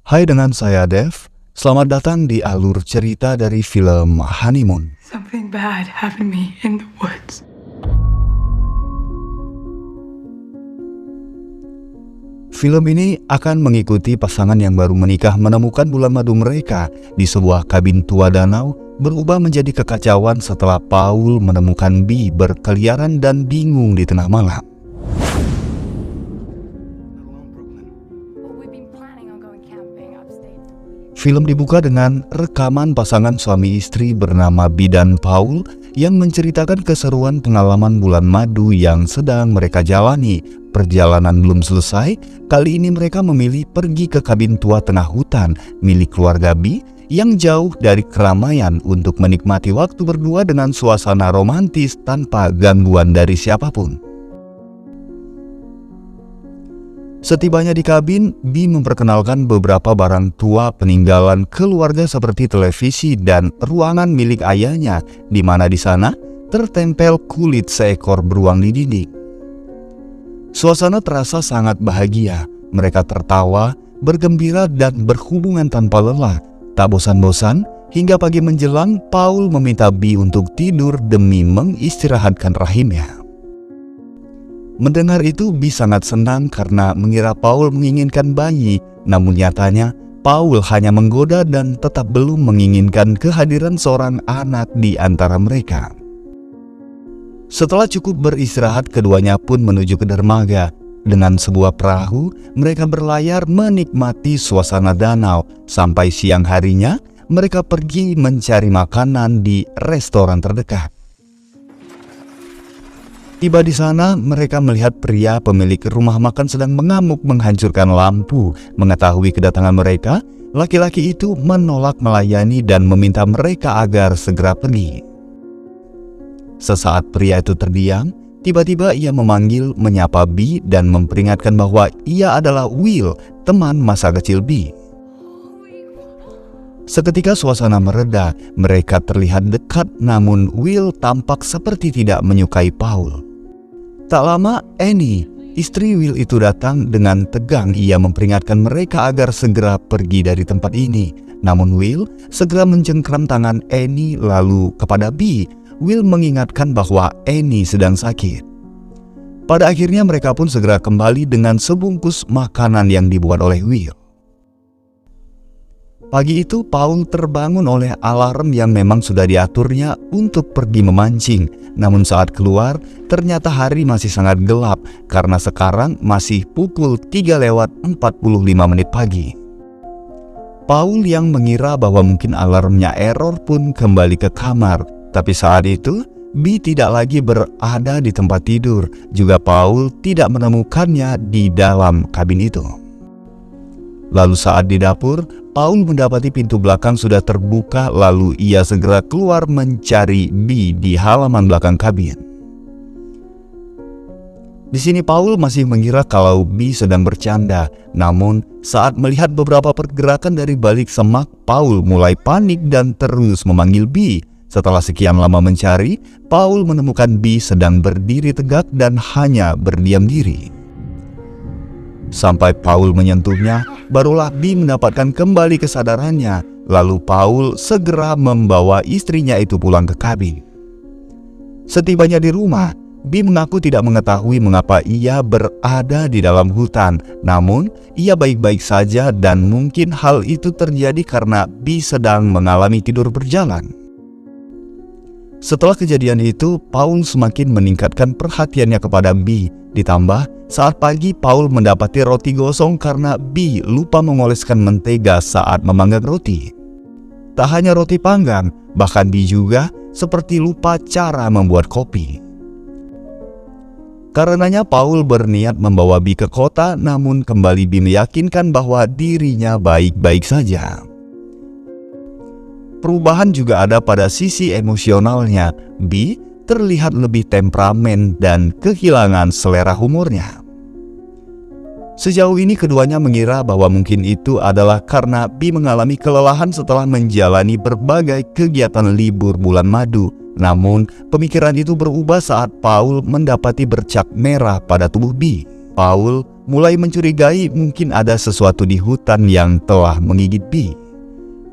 Hai, dengan saya Dev. Selamat datang di alur cerita dari film Honeymoon. Something bad happened to me in the woods. Film ini akan mengikuti pasangan yang baru menikah menemukan bulan madu mereka di sebuah kabin tua danau berubah menjadi kekacauan setelah Paul menemukan Bee berkeliaran dan bingung di tengah malam. Film dibuka dengan rekaman pasangan suami istri bernama Bee dan Paul yang menceritakan keseruan pengalaman bulan madu yang sedang mereka jalani. Perjalanan belum selesai, kali ini mereka memilih pergi ke kabin tua tengah hutan milik keluarga Bee yang jauh dari keramaian untuk menikmati waktu berdua dengan suasana romantis tanpa gangguan dari siapapun. Setibanya di kabin, Bee memperkenalkan beberapa barang tua peninggalan keluarga seperti televisi dan ruangan milik ayahnya, di mana di sana tertempel kulit seekor beruang di dinding. Suasana terasa sangat bahagia. Mereka tertawa, bergembira dan berhubungan tanpa lelah. Tak bosan-bosan, hingga pagi menjelang, Paul meminta Bee untuk tidur demi mengistirahatkan rahimnya. Mendengar itu, Bee sangat senang karena mengira Paul menginginkan bayi, namun nyatanya Paul hanya menggoda dan tetap belum menginginkan kehadiran seorang anak di antara mereka. Setelah cukup beristirahat, keduanya pun menuju ke dermaga. Dengan sebuah perahu, mereka berlayar menikmati suasana danau. Sampai siang harinya, mereka pergi mencari makanan di restoran terdekat. Tiba di sana, mereka melihat pria pemilik rumah makan sedang mengamuk menghancurkan lampu. Mengetahui kedatangan mereka, laki-laki itu menolak melayani dan meminta mereka agar segera pergi. Sesaat pria itu terdiam, tiba-tiba ia menyapa Bee dan memperingatkan bahwa ia adalah Will, teman masa kecil Bee. Seketika suasana mereda, mereka terlihat dekat, namun Will tampak seperti tidak menyukai Paul. Tak lama, Annie, istri Will itu datang dengan tegang. Ia memperingatkan mereka agar segera pergi dari tempat ini. Namun Will segera mencengkram tangan Annie lalu kepada Bee. Will mengingatkan bahwa Annie sedang sakit. Pada akhirnya mereka pun segera kembali dengan sebungkus makanan yang dibuat oleh Will. Pagi itu Paul terbangun oleh alarm yang memang sudah diaturnya untuk pergi memancing. Namun saat keluar, ternyata hari masih sangat gelap karena sekarang masih pukul 3:45 pagi. Paul yang mengira bahwa mungkin alarmnya error pun kembali ke kamar. Tapi saat itu, Bee tidak lagi berada di tempat tidur. Juga Paul tidak menemukannya di dalam kabin itu. Lalu saat di dapur, Paul mendapati pintu belakang sudah terbuka, lalu ia segera keluar mencari Bee di halaman belakang kabin. Di sini Paul masih mengira kalau Bee sedang bercanda, namun saat melihat beberapa pergerakan dari balik semak, Paul mulai panik dan terus memanggil Bee. Setelah sekian lama mencari, Paul menemukan Bee sedang berdiri tegak dan hanya berdiam diri. Sampai Paul menyentuhnya, barulah Bee mendapatkan kembali kesadarannya. Lalu Paul segera membawa istrinya itu pulang ke kabin. Setibanya di rumah, Bee mengaku tidak mengetahui mengapa ia berada di dalam hutan. Namun, ia baik-baik saja dan mungkin hal itu terjadi karena Bee sedang mengalami tidur berjalan. Setelah kejadian itu, Paul semakin meningkatkan perhatiannya kepada Bee. Ditambah, saat pagi Paul mendapati roti gosong karena Bee lupa mengoleskan mentega saat memanggang roti. Tak hanya roti panggang, bahkan Bee juga seperti lupa cara membuat kopi. Karenanya Paul berniat membawa Bee ke kota, namun kembali Bee meyakinkan bahwa dirinya baik-baik saja. Perubahan juga ada pada sisi emosionalnya. Bee terlihat lebih temperamen dan kehilangan selera humornya. Sejauh ini keduanya mengira bahwa mungkin itu adalah karena Bee mengalami kelelahan setelah menjalani berbagai kegiatan libur bulan madu. Namun pemikiran itu berubah saat Paul mendapati bercak merah pada tubuh Bee. Paul mulai mencurigai mungkin ada sesuatu di hutan yang telah menggigit B.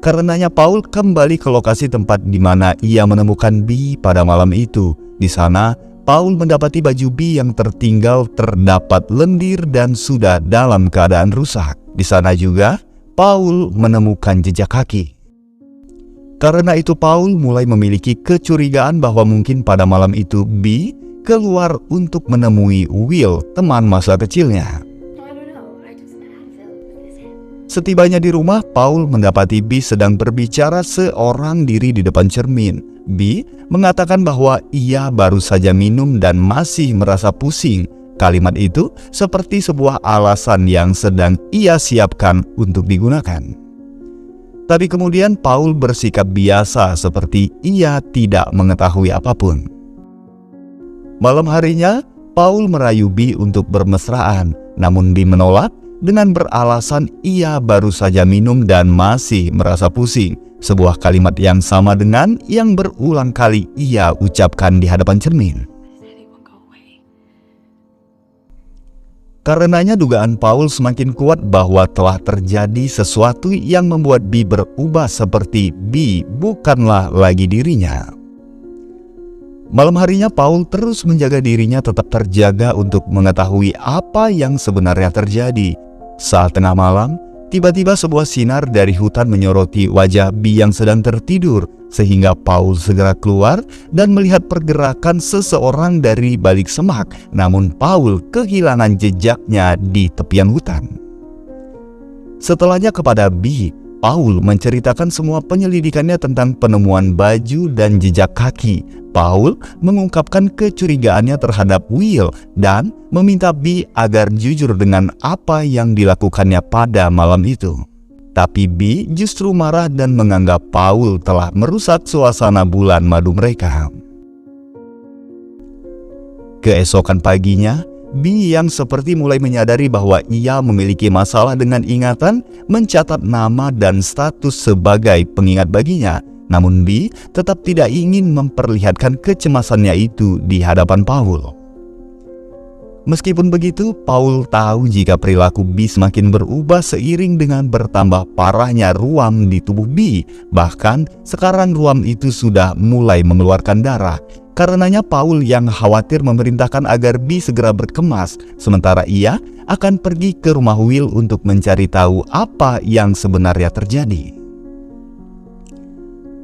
Karenanya Paul kembali ke lokasi tempat di mana ia menemukan B pada malam itu. Di sana, Paul mendapati baju B yang tertinggal terdapat lendir dan sudah dalam keadaan rusak. Di sana juga, Paul menemukan jejak kaki. Karena itu Paul mulai memiliki kecurigaan bahwa mungkin pada malam itu B keluar untuk menemui Will, teman masa kecilnya. Setibanya di rumah, Paul mendapati B sedang berbicara seorang diri di depan cermin. B mengatakan bahwa ia baru saja minum dan masih merasa pusing. Kalimat itu seperti sebuah alasan yang sedang ia siapkan untuk digunakan. Tapi kemudian Paul bersikap biasa seperti ia tidak mengetahui apapun. Malam harinya, Paul merayu B untuk bermesraan, namun B menolak dengan beralasan ia baru saja minum dan masih merasa pusing. Sebuah kalimat yang sama dengan yang berulang kali ia ucapkan di hadapan cermin. Karenanya dugaan Paul semakin kuat bahwa telah terjadi sesuatu yang membuat B berubah seperti B bukanlah lagi dirinya. Malam harinya Paul terus menjaga dirinya tetap terjaga untuk mengetahui apa yang sebenarnya terjadi. Saat tengah malam, tiba-tiba sebuah sinar dari hutan menyoroti wajah B yang sedang tertidur, sehingga Paul segera keluar dan melihat pergerakan seseorang dari balik semak. Namun Paul kehilangan jejaknya di tepian hutan. Setelahnya kepada B, Paul menceritakan semua penyelidikannya tentang penemuan baju dan jejak kaki. Paul mengungkapkan kecurigaannya terhadap Will dan meminta B agar jujur dengan apa yang dilakukannya pada malam itu. Tapi B justru marah dan menganggap Paul telah merusak suasana bulan madu mereka. Keesokan paginya, B yang seperti mulai menyadari bahwa ia memiliki masalah dengan ingatan, mencatat nama dan status sebagai pengingat baginya. Namun B tetap tidak ingin memperlihatkan kecemasannya itu di hadapan Paul. Meskipun begitu, Paul tahu jika perilaku B semakin berubah seiring dengan bertambah parahnya ruam di tubuh B. Bahkan sekarang ruam itu sudah mulai mengeluarkan darah. Karenanya Paul yang khawatir memerintahkan agar B segera berkemas, sementara ia akan pergi ke rumah Will untuk mencari tahu apa yang sebenarnya terjadi.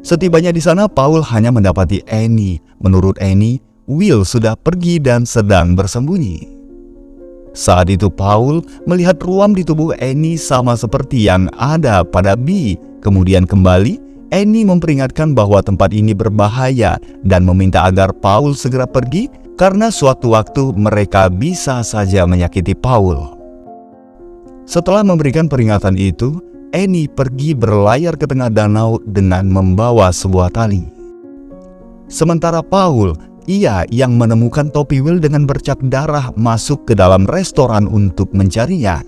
Setibanya di sana, Paul hanya mendapati Annie. Menurut Annie, Will sudah pergi dan sedang bersembunyi. Saat itu Paul melihat ruam di tubuh Annie sama seperti yang ada pada B. Kemudian kembali, Annie memperingatkan bahwa tempat ini berbahaya dan meminta agar Paul segera pergi karena suatu waktu mereka bisa saja menyakiti Paul. Setelah memberikan peringatan itu, Annie pergi berlayar ke tengah danau dengan membawa sebuah tali. Sementara Paul, ia yang menemukan topi Will dengan bercak darah masuk ke dalam restoran untuk mencarinya.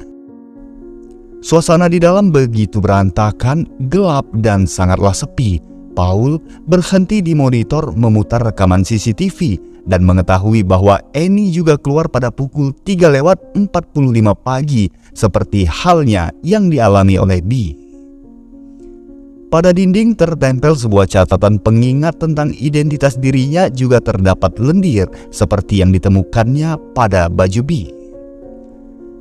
Suasana di dalam begitu berantakan, gelap dan sangatlah sepi. Paul berhenti di monitor memutar rekaman CCTV dan mengetahui bahwa Annie juga keluar pada pukul 3:45 pagi seperti halnya yang dialami oleh B. Pada dinding tertempel sebuah catatan pengingat tentang identitas dirinya juga terdapat lendir seperti yang ditemukannya pada baju B.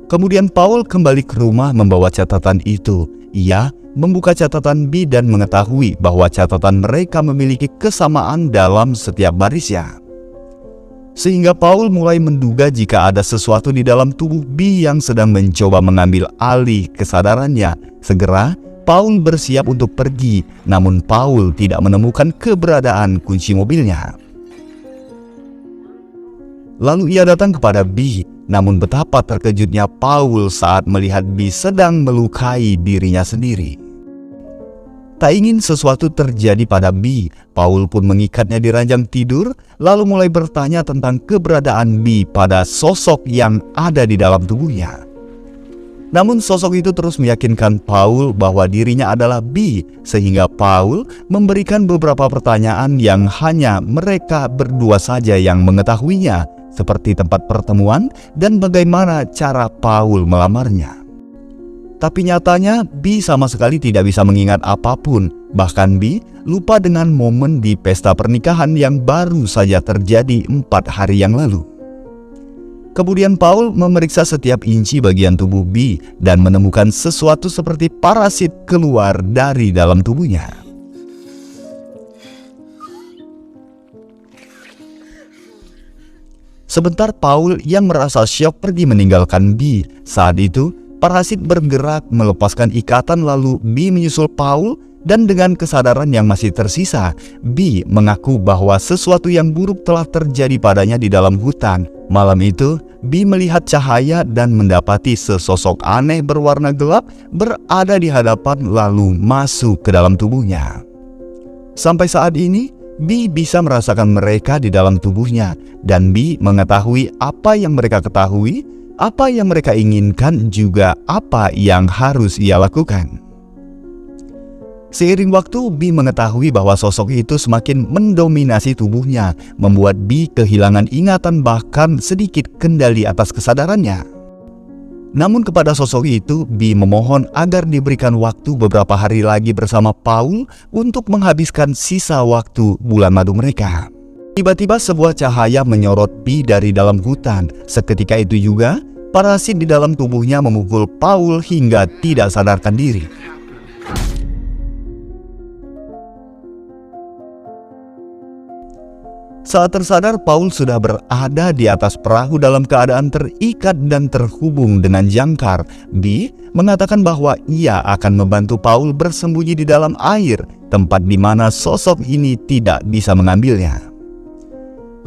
Kemudian Paul kembali ke rumah membawa catatan itu. Ia membuka catatan B dan mengetahui bahwa catatan mereka memiliki kesamaan dalam setiap barisnya. Sehingga Paul mulai menduga jika ada sesuatu di dalam tubuh B yang sedang mencoba mengambil alih kesadarannya. Segera Paul bersiap untuk pergi, namun Paul tidak menemukan keberadaan kunci mobilnya. Lalu ia datang kepada B, namun betapa terkejutnya Paul saat melihat B sedang melukai dirinya sendiri. Tak ingin sesuatu terjadi pada B, Paul pun mengikatnya di ranjang tidur, lalu mulai bertanya tentang keberadaan B pada sosok yang ada di dalam tubuhnya. Namun sosok itu terus meyakinkan Paul bahwa dirinya adalah B, sehingga Paul memberikan beberapa pertanyaan yang hanya mereka berdua saja yang mengetahuinya, seperti tempat pertemuan dan bagaimana cara Paul melamarnya. Tapi nyatanya B sama sekali tidak bisa mengingat apapun, bahkan B lupa dengan momen di pesta pernikahan yang baru saja terjadi 4 hari yang lalu. Kemudian Paul memeriksa setiap inci bagian tubuh B dan menemukan sesuatu seperti parasit keluar dari dalam tubuhnya. Sebentar Paul yang merasa syok pergi meninggalkan B. Saat itu, parasit bergerak melepaskan ikatan lalu B menyusul Paul dan dengan kesadaran yang masih tersisa, B mengaku bahwa sesuatu yang buruk telah terjadi padanya di dalam hutan. Malam itu, B melihat cahaya dan mendapati sesosok aneh berwarna gelap berada di hadapan lalu masuk ke dalam tubuhnya. Sampai saat ini, B bisa merasakan mereka di dalam tubuhnya dan B mengetahui apa yang mereka ketahui, apa yang mereka inginkan, juga apa yang harus ia lakukan. Seiring waktu, B mengetahui bahwa sosok itu semakin mendominasi tubuhnya, membuat B kehilangan ingatan bahkan sedikit kendali atas kesadarannya. Namun kepada sosok itu, B memohon agar diberikan waktu beberapa hari lagi bersama Paul untuk menghabiskan sisa waktu bulan madu mereka. Tiba-tiba sebuah cahaya menyorot B dari dalam hutan. Seketika itu juga, parasit di dalam tubuhnya memukul Paul hingga tidak sadarkan diri. Saat tersadar, Paul sudah berada di atas perahu dalam keadaan terikat dan terhubung dengan jangkar. B mengatakan bahwa ia akan membantu Paul bersembunyi di dalam air, tempat di mana sosok ini tidak bisa mengambilnya.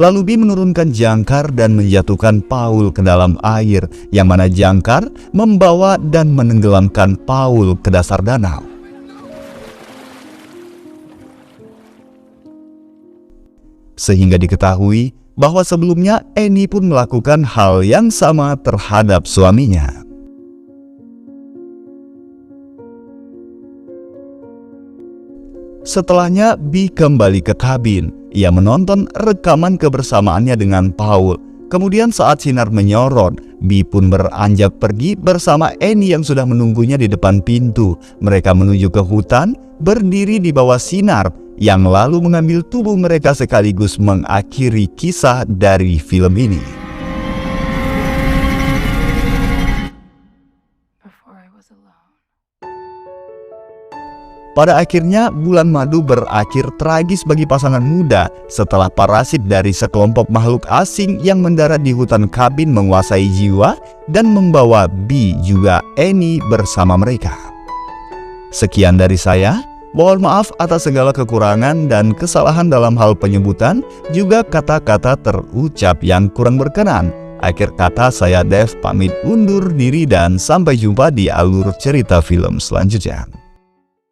Lalu B menurunkan jangkar dan menjatuhkan Paul ke dalam air, yang mana jangkar membawa dan menenggelamkan Paul ke dasar danau. Sehingga diketahui bahwa sebelumnya Annie pun melakukan hal yang sama terhadap suaminya. Setelahnya, B kembali ke kabin. Ia menonton rekaman kebersamaannya dengan Paul. Kemudian saat sinar menyorot, B pun beranjak pergi bersama Annie yang sudah menunggunya di depan pintu. Mereka menuju ke hutan, berdiri di bawah sinar, yang lalu mengambil tubuh mereka sekaligus mengakhiri kisah dari film ini. Pada akhirnya, bulan madu berakhir tragis bagi pasangan muda setelah parasit dari sekelompok makhluk asing yang mendarat di hutan kabin menguasai jiwa dan membawa B juga Annie bersama mereka. Sekian dari saya. Mohon maaf atas segala kekurangan dan kesalahan dalam hal penyebutan, juga kata-kata terucap yang kurang berkenan. Akhir kata, saya Dev pamit undur diri dan sampai jumpa di alur cerita film selanjutnya.